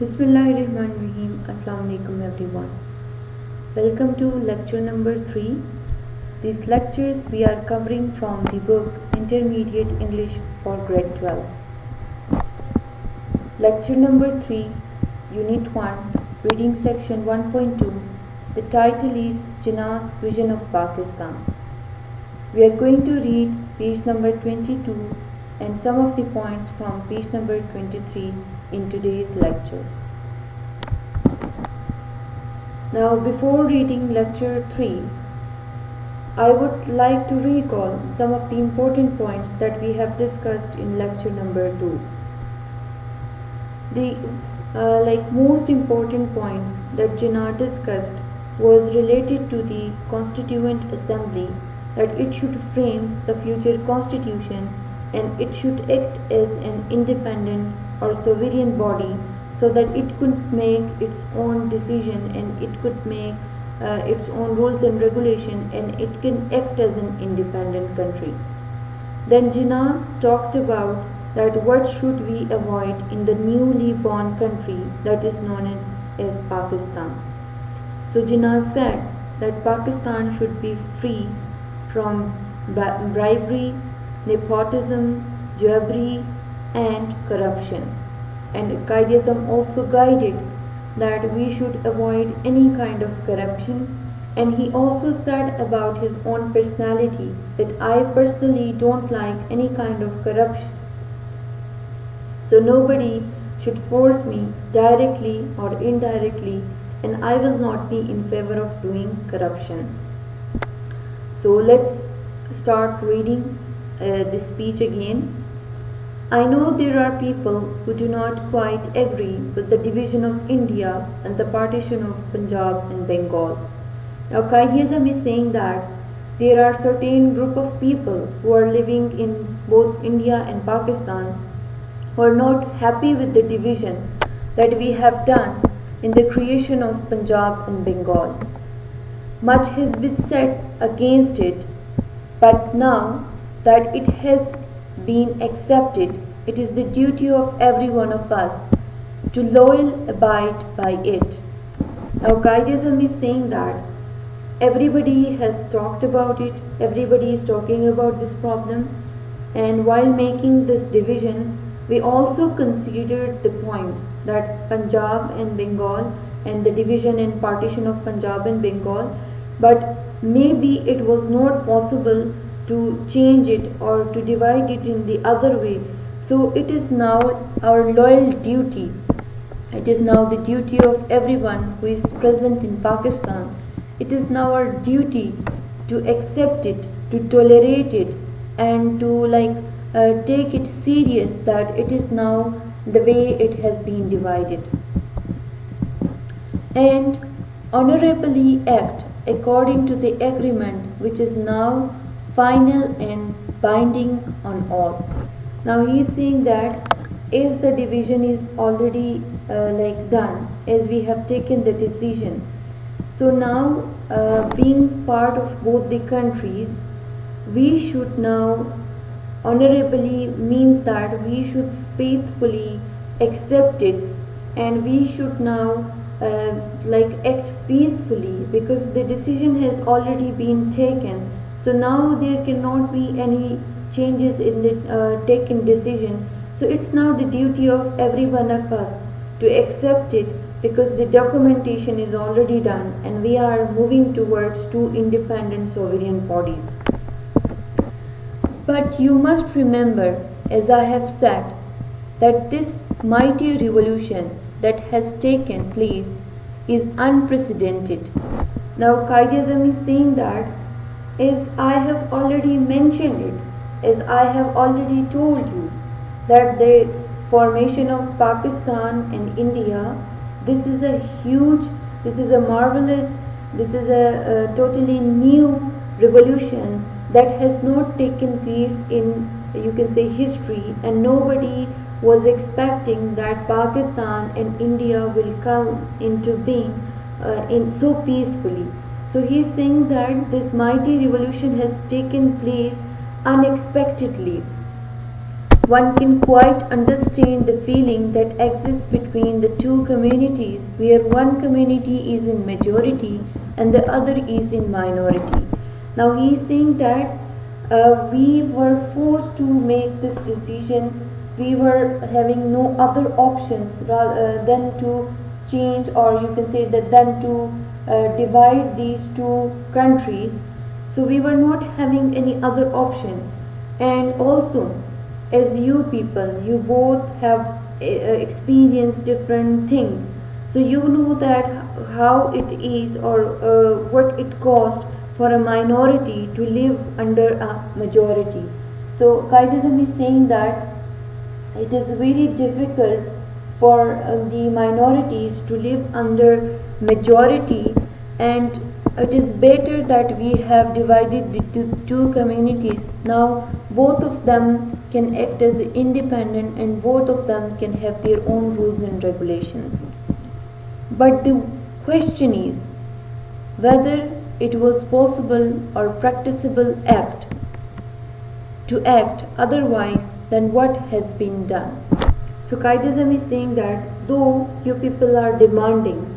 Bismillahirrahmanirrahim. Assalamu alaikum everyone. Welcome to lecture number 3. These lectures we are covering from the book Intermediate English for Grade 12. Lecture number 3, Unit 1, Reading Section 1.2. The title is Jinnah's Vision of Pakistan. We are going to read page number 22 and some of the points from page number 23 in today's lecture. Now, before reading lecture 3, I would like to recall some of the important points that we have discussed in lecture number 2. The most important points that Jinnah discussed was related to the Constituent Assembly, that it should frame the future constitution and it should act as an independent or sovereign body so that it could make its own decision and it could make its own rules and regulation and it can act as an independent country. Then Jinnah talked about that what should we avoid in the newly born country that is known as Pakistan. So Jinnah said that Pakistan should be free from bribery, nepotism, jabbery and corruption. And Quaid-e-Azam also guided that we should avoid any kind of corruption, and he also said about his own personality that I personally don't like any kind of corruption. So nobody should force me directly or indirectly, and I will not be in favor of doing corruption. So let's start reading this speech again. I know there are people who do not quite agree with the division of India and the partition of Punjab and Bengal. Now Quaid-e-Azam is saying that there are certain group of people who are living in both India and Pakistan who are not happy with the division that we have done in the creation of Punjab and Bengal. Much has been said against it, but now that it has been accepted, it is the duty of every one of us to loyally abide by it. Now Quaid-e-Azam is saying that everybody has talked about it, everybody is talking about this problem, and while making this division, we also considered the points that Punjab and Bengal and the division and partition of Punjab and Bengal, but maybe it was not possible to change it or to divide it in the other way. So it is now our loyal duty. It is now the duty of everyone who is present in Pakistan. It is now our duty to accept it, to tolerate it, and to take it serious that it is now the way it has been divided. And honorably act according to the agreement which is now final and binding on all. Now he is saying that as the division is already done, as we have taken the decision, so now being part of both the countries, we should now honorably means that we should faithfully accept it, and we should now act peacefully because the decision has already been taken. So now there cannot be any changes in the taken decision. So it's now the duty of every one of us to accept it because the documentation is already done and we are moving towards two independent sovereign bodies. But you must remember, as I have said, that this mighty revolution that has taken place is unprecedented. Now Quaid-e-Azam is saying that as I have already mentioned it, as I have already told you, that the formation of Pakistan and India, this is a huge, this is a marvelous, this is a totally new revolution that has not taken place in, you can say, history, and nobody was expecting that Pakistan and India will come into being in so peacefully. So he is saying that this mighty revolution has taken place unexpectedly. one can quite understand the feeling that exists between the two communities, where one community is in majority and the other is in minority. Now he is saying that we were forced to make this decision. We were having no other options than to change, or you can say that than to divide these two countries. So we were not having any other option. And also, as you people, you both have experienced different things, so you know that how it is, or what it costs for a minority to live under a majority. So Qaidism is saying that it is very difficult for the minorities to live under majority, and it is better that we have divided the two communities. Now both of them can act as independent, and both of them can have their own rules and regulations. But the question is whether it was possible or practicable to act otherwise than what has been done. So Qaidism is saying that though you people are demanding,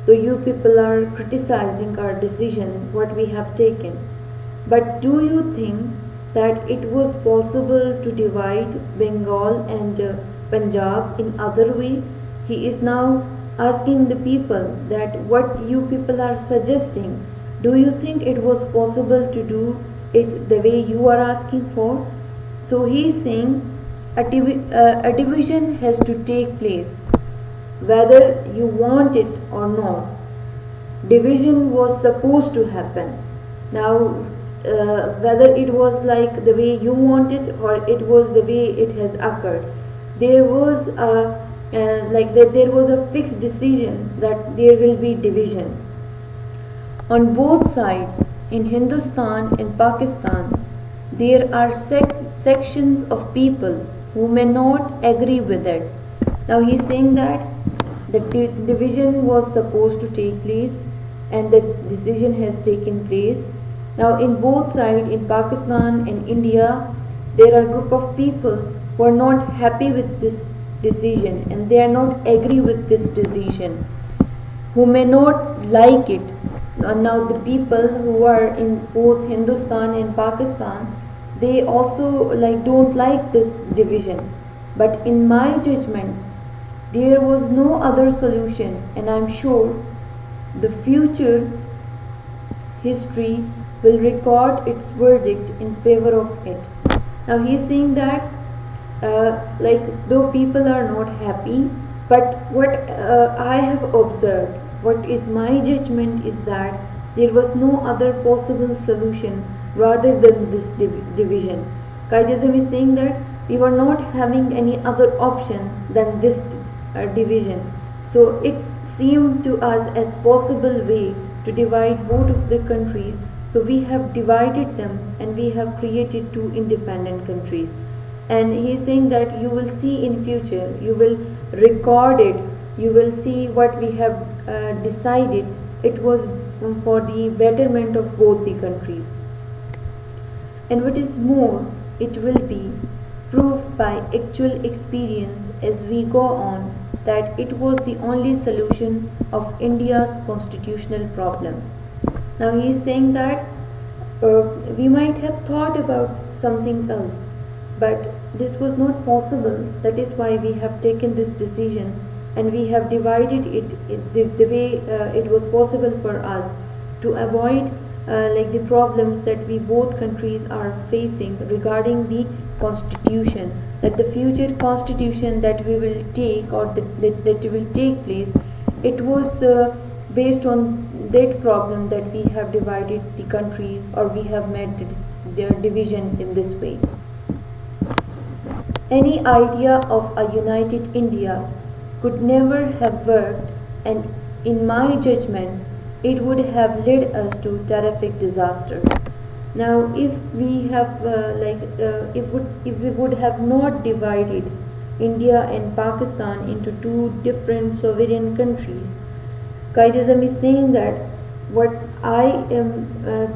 though you people are criticizing our decision, what we have taken, but do you think that it was possible to divide Bengal and Punjab in other way? He is now asking the people that what you people are suggesting, do you think it was possible to do it the way you are asking for? So he is saying a division has to take place whether you want it or not. Division was supposed to happen. Now whether it was like the way you want it or it was the way it has occurred, there was there was a fixed decision that there will be division. On both sides, in Hindustan and Pakistan, there are sections of people who may not agree with it. Now he is saying that the division was supposed to take place and the decision has taken place. Now in both sides, in Pakistan and India, there are group of peoples who are not happy with this decision and they are not agree with this decision, who may not like it. Now the people who are in both Hindustan and Pakistan, they also don't like this division. But in my judgment, there was no other solution, and I'm sure the future history will record its verdict in favor of it. Now he is saying that though people are not happy, but what I have observed, what is my judgment is that there was no other possible solution rather than this division. Qaidism is saying that we were not having any other option than this division. So it seemed to us as possible way to divide both of the countries. So we have divided them and we have created two independent countries. And he is saying that you will see in future, you will record it, you will see what we have decided. It was for the betterment of both the countries. And what is more, it will be proved by actual experience as we go on that it was the only solution of India's constitutional problem. Now he is saying that we might have thought about something else, but this was not possible. That is why we have taken this decision and we have divided it the way it was possible for us to avoid the problems that we both countries are facing regarding the constitution, that the future constitution that we will take or that will take place, it was based on that problem that we have divided the countries or we have made their division in this way. Any idea of a united India could never have worked, and in my judgment it would have led us to terrific disaster. Now if we have if we would have not divided India and Pakistan into two different sovereign countries, Qaidism is saying that what I am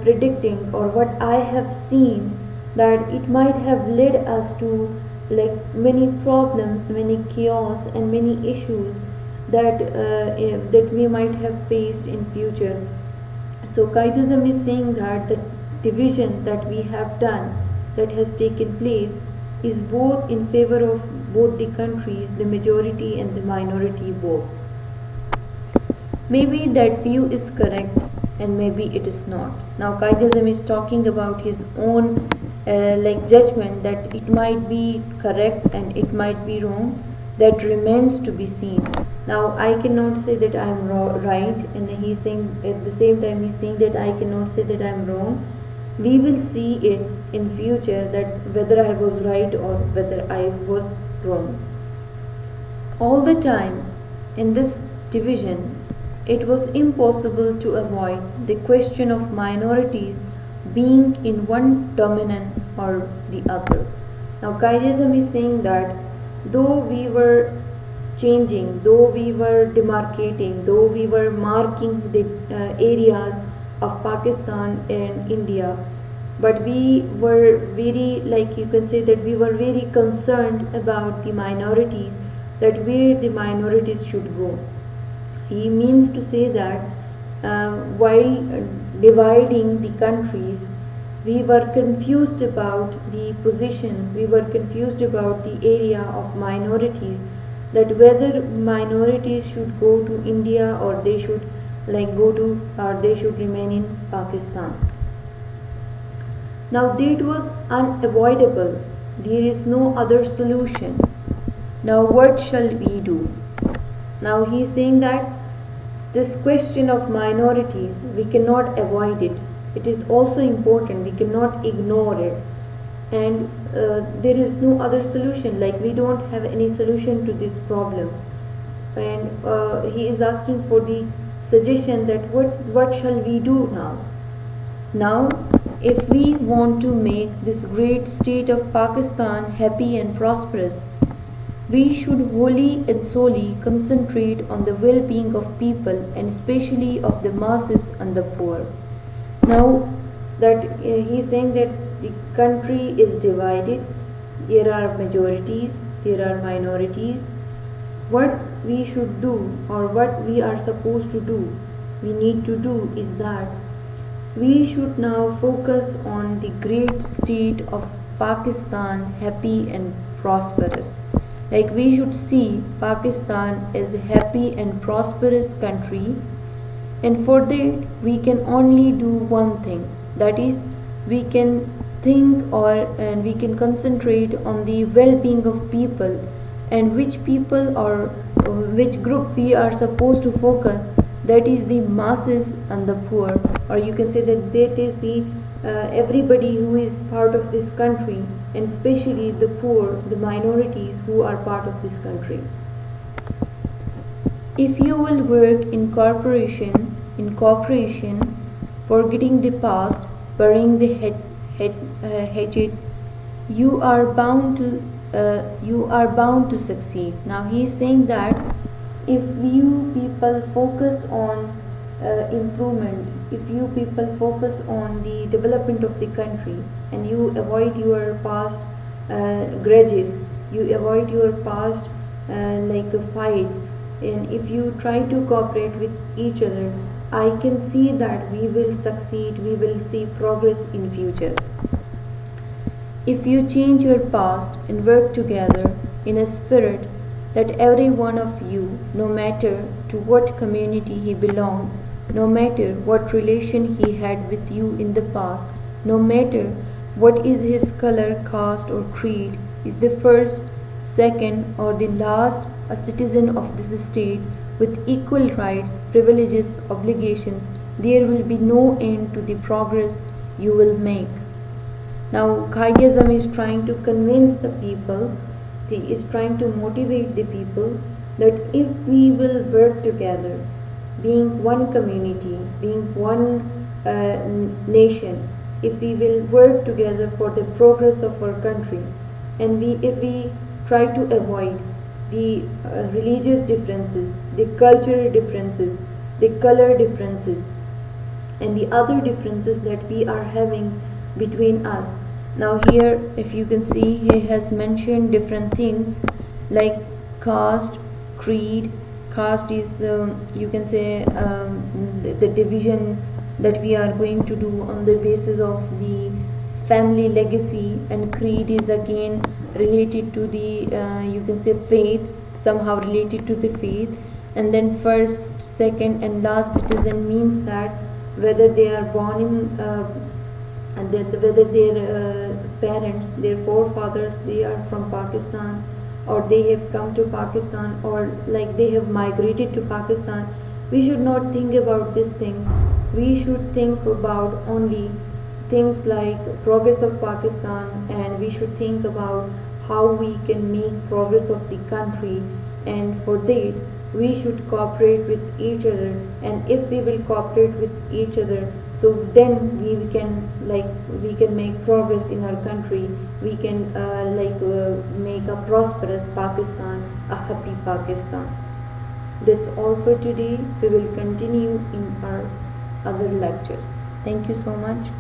predicting or what I have seen, that it might have led us to like many problems, many chaos, and many issues that we might have faced in future. So Qaidism is saying that the division that we have done, that has taken place, is both in favor of both the countries, the majority and the minority both. Maybe that view is correct and maybe it is not. Now Qaidism is talking about his own judgment that it might be correct and it might be wrong. That remains to be seen. Now I cannot say that I am right, and he's saying at the same time he's saying that I cannot say that I am wrong. We will see it in future that whether I was right or whether I was wrong. All the time in this division, it was impossible to avoid the question of minorities being in one dominant or the other. Now, Qaidism is saying that though we were changing, though we were demarcating, though we were marking the areas of Pakistan and India, but we were very, like you can say that we were very concerned about the minorities, that where the minorities should go. He means to say that while dividing the countries, we were confused about the position, we were confused about the area of minorities, that whether minorities should go to India or they should they should remain in Pakistan. Now that was unavoidable. There is no other solution. Now what shall we do? Now he is saying that this question of minorities, we cannot avoid it. It is also important. We cannot ignore it. And there is no other solution. Like we don't have any solution to this problem. And he is asking for the suggestion that what shall we do now? Now, if we want to make this great state of Pakistan happy and prosperous, we should wholly and solely concentrate on the well-being of people and especially of the masses and the poor. Now that he is saying that the country is divided, there are majorities, there are minorities. What we should do or what we are supposed to do, we need to do is that we should now focus on the great state of Pakistan happy and prosperous. Like we should see Pakistan as a happy and prosperous country, and for that we can only do one thing, that is we can think and we can concentrate on the well-being of people, and which people or which group we are supposed to focus, that is the masses and the poor, or you can say that is the everybody who is part of this country, and especially the poor, the minorities who are part of this country. If you will work in cooperation, forgetting the past, burying the hatchet, you are bound to succeed. Now he is saying that if you people focus on improvement, if you people focus on the development of the country, and you avoid your past grudges, you avoid your past fights, and if you try to cooperate with each other, I can see that we will succeed, we will see progress in future. If you change your past and work together in a spirit that every one of you, no matter to what community he belongs, no matter what relation he had with you in the past, no matter what is his color, caste or creed, is the first, second or the last a citizen of this state with equal rights, privileges, obligations, there will be no end to the progress you will make. Now Qaidism is trying to convince the people, he is trying to motivate the people that if we will work together, being one community, being one nation, if we will work together for the progress of our country, and if we try to avoid the religious differences, the cultural differences, the color differences, and the other differences that we are having between us, Now here, if you can see, he has mentioned different things like caste, creed. Caste is, you can say, the division that we are going to do on the basis of the family legacy, and creed is again related to the, you can say, faith, somehow related to the faith. And then first, second, and last citizen means that whether they are born in and then whether their parents, their forefathers, they are from Pakistan, or they have come to Pakistan, or like they have migrated to Pakistan. We should not think about these things. We should think about only things like progress of Pakistan, and we should think about how we can make progress of the country. And for that we should cooperate with each other, and if we will cooperate with each other, so then we can, like, we can make progress in our country. We can make a prosperous Pakistan, a happy Pakistan. That's all for today. We will continue in our other lectures. Thank you so much.